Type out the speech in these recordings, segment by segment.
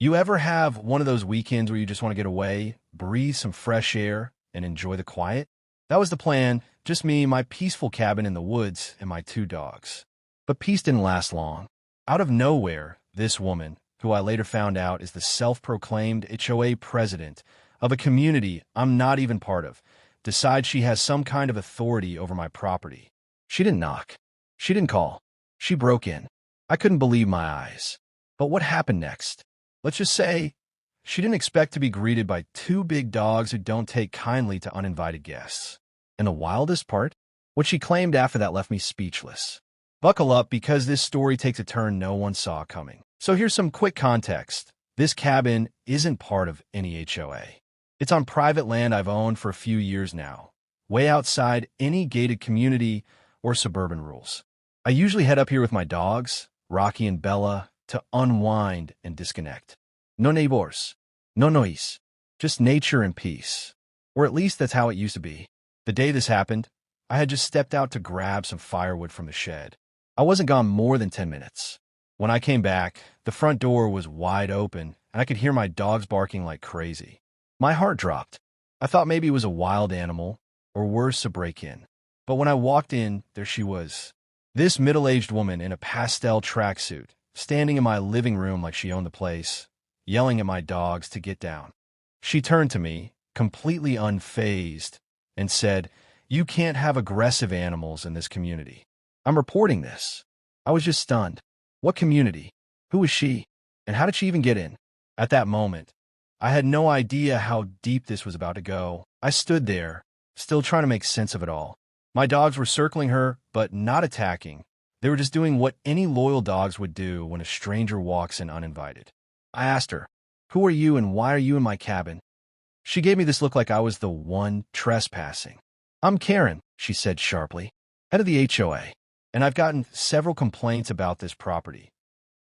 You ever have one of those weekends where you just want to get away, breathe some fresh air, and enjoy the quiet? That was the plan, just me, my peaceful cabin in the woods, and my two dogs. But peace didn't last long. Out of nowhere, this woman, who I later found out is the self-proclaimed HOA president of a community I'm not even part of, decides she has some kind of authority over my property. She didn't knock. She didn't call. She broke in. I couldn't believe my eyes. But what happened next? Let's just say she didn't expect to be greeted by two big dogs who don't take kindly to uninvited guests. And the wildest part? What she claimed after that left me speechless. Buckle up because this story takes a turn no one saw coming. So here's some quick context. This cabin isn't part of any HOA. It's on private land I've owned for a few years now, way outside any gated community or suburban rules. I usually head up here with my dogs, Rocky and Bella, to unwind and disconnect. No neighbors, no noise, just nature and peace. Or at least that's how it used to be. The day this happened, I had just stepped out to grab some firewood from the shed. I wasn't gone more than 10 minutes. When I came back, the front door was wide open, and I could hear my dogs barking like crazy. My heart dropped. I thought maybe it was a wild animal, or worse, a break-in. But when I walked in, there she was. This middle-aged woman in a pastel tracksuit, standing in my living room like she owned the place, yelling at my dogs to get down. She turned to me, completely unfazed, and said, "You can't have aggressive animals in this community. I'm reporting this." I was just stunned. What community? Who was she? And how did she even get in? At that moment, I had no idea how deep this was about to go. I stood there, still trying to make sense of it all. My dogs were circling her, but not attacking. They were just doing what any loyal dogs would do when a stranger walks in uninvited. I asked her, "Who are you and why are you in my cabin?" She gave me this look like I was the one trespassing. "I'm Karen," she said sharply, "head of the HOA, and I've gotten several complaints about this property."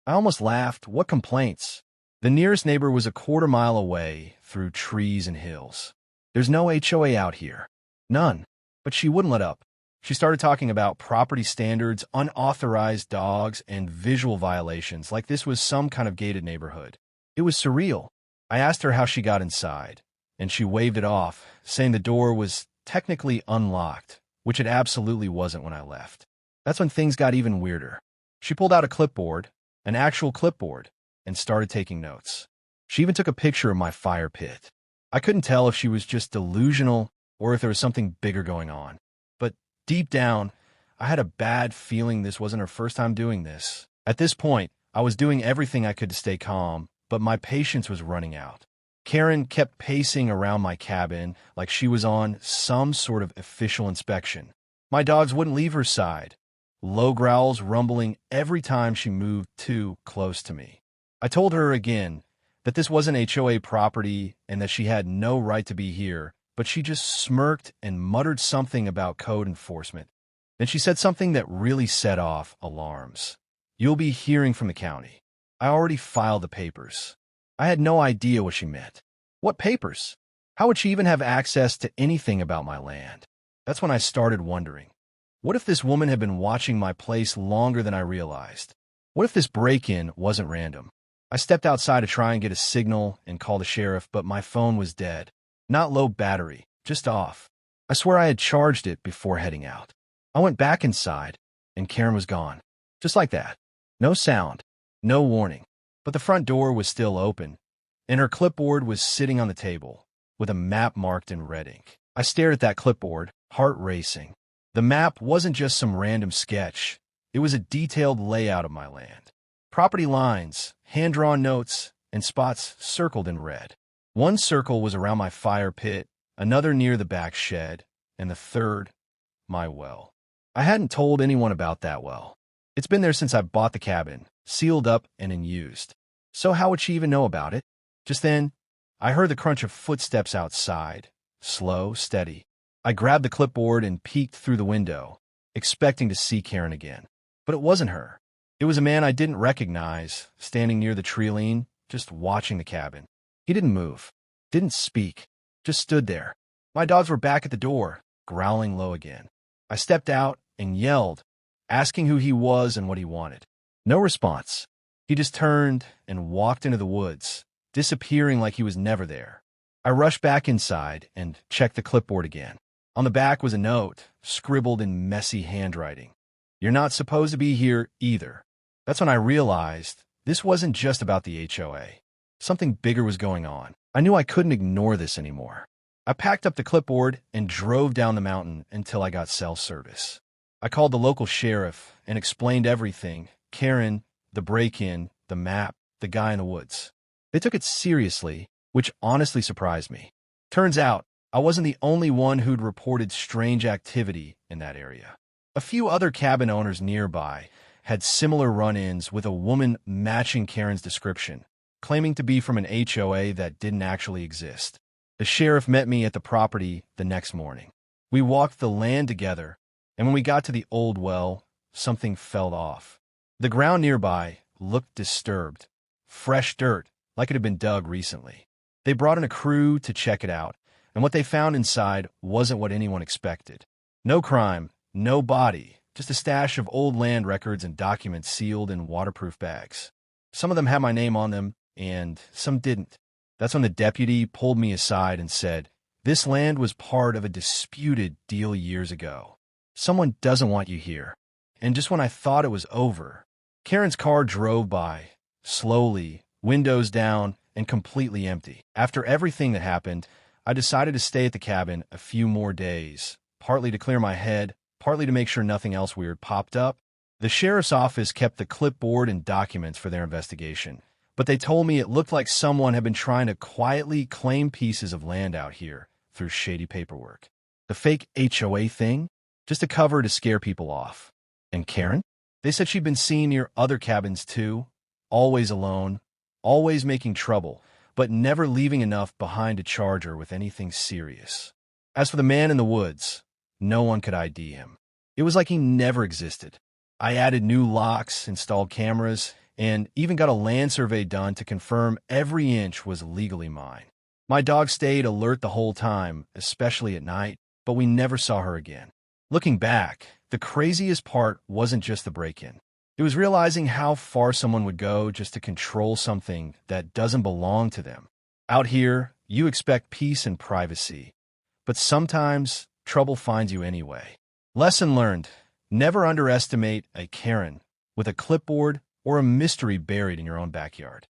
I almost laughed. What complaints? The nearest neighbor was a quarter-mile away through trees and hills. There's no HOA out here. None. But she wouldn't let up. She started talking about property standards, unauthorized dogs, and visual violations like this was some kind of gated neighborhood. It was surreal. I asked her how she got inside, and she waved it off, saying the door was technically unlocked, which it absolutely wasn't when I left. That's when things got even weirder. She pulled out a clipboard, an actual clipboard, and started taking notes. She even took a picture of my fire pit. I couldn't tell if she was just delusional or if there was something bigger going on. But deep down, I had a bad feeling this wasn't her first time doing this. At this point, I was doing everything I could to stay calm, but my patience was running out. Karen kept pacing around my cabin like she was on some sort of official inspection. My dogs wouldn't leave her side, low growls rumbling every time she moved too close to me. I told her again that this wasn't HOA property and that she had no right to be here, but she just smirked and muttered something about code enforcement. Then she said something that really set off alarms. "You'll be hearing from the county. I already filed the papers." I had no idea what she meant. What papers? How would she even have access to anything about my land? That's when I started wondering. What if this woman had been watching my place longer than I realized? What if this break-in wasn't random? I stepped outside to try and get a signal and call the sheriff, but my phone was dead. Not low battery, just off. I swear I had charged it before heading out. I went back inside, and Karen was gone. Just like that. No sound, no warning. But the front door was still open, and her clipboard was sitting on the table, with a map marked in red ink. I stared at that clipboard, heart racing. The map wasn't just some random sketch. It was a detailed layout of my land. Property lines, hand-drawn notes, and spots circled in red. One circle was around my fire pit, another near the back shed, and the third, my well. I hadn't told anyone about that well. It's been there since I bought the cabin, sealed up and unused. So how would she even know about it? Just then, I heard the crunch of footsteps outside, slow, steady. I grabbed the clipboard and peeked through the window, expecting to see Karen again. But it wasn't her. It was a man I didn't recognize, standing near the treeline, just watching the cabin. He didn't move, didn't speak, just stood there. My dogs were back at the door, growling low again. I stepped out and yelled, asking who he was and what he wanted. No response. He just turned and walked into the woods, disappearing like he was never there. I rushed back inside and checked the clipboard again. On the back was a note, scribbled in messy handwriting. "You're not supposed to be here either." That's when I realized this wasn't just about the HOA. Something bigger was going on. I knew I couldn't ignore this anymore. I packed up the clipboard and drove down the mountain until I got cell service. I called the local sheriff and explained everything: Karen, the break-in, the map, the guy in the woods. They took it seriously, which honestly surprised me. Turns out, I wasn't the only one who'd reported strange activity in that area. A few other cabin owners nearby had similar run-ins with a woman matching Karen's description, claiming to be from an HOA that didn't actually exist. The sheriff met me at the property the next morning. We walked the land together, and when we got to the old well, something fell off. The ground nearby looked disturbed, fresh dirt, like it had been dug recently. They brought in a crew to check it out, and what they found inside wasn't what anyone expected. No crime, no body, just a stash of old land records and documents sealed in waterproof bags. Some of them had my name on them, and some didn't. That's when the deputy pulled me aside and said, "This land was part of a disputed deal years ago. Someone doesn't want you here." And just when I thought it was over, Karen's car drove by, slowly, windows down, and completely empty. After everything that happened, I decided to stay at the cabin a few more days, partly to clear my head, partly to make sure nothing else weird popped up. The sheriff's office kept the clipboard and documents for their investigation, but they told me it looked like someone had been trying to quietly claim pieces of land out here through shady paperwork. The fake HOA thing? Just a cover to scare people off. And Karen? They said she'd been seen near other cabins too, always alone, always making trouble, but never leaving enough behind to charge her with anything serious. As for the man in the woods, no one could ID him. It was like he never existed. I added new locks, installed cameras, and even got a land survey done to confirm every inch was legally mine. My dog stayed alert the whole time, especially at night, but we never saw her again. Looking back, the craziest part wasn't just the break-in. It was realizing how far someone would go just to control something that doesn't belong to them. Out here, you expect peace and privacy, but sometimes trouble finds you anyway. Lesson learned: never underestimate a Karen with a clipboard or a mystery buried in your own backyard.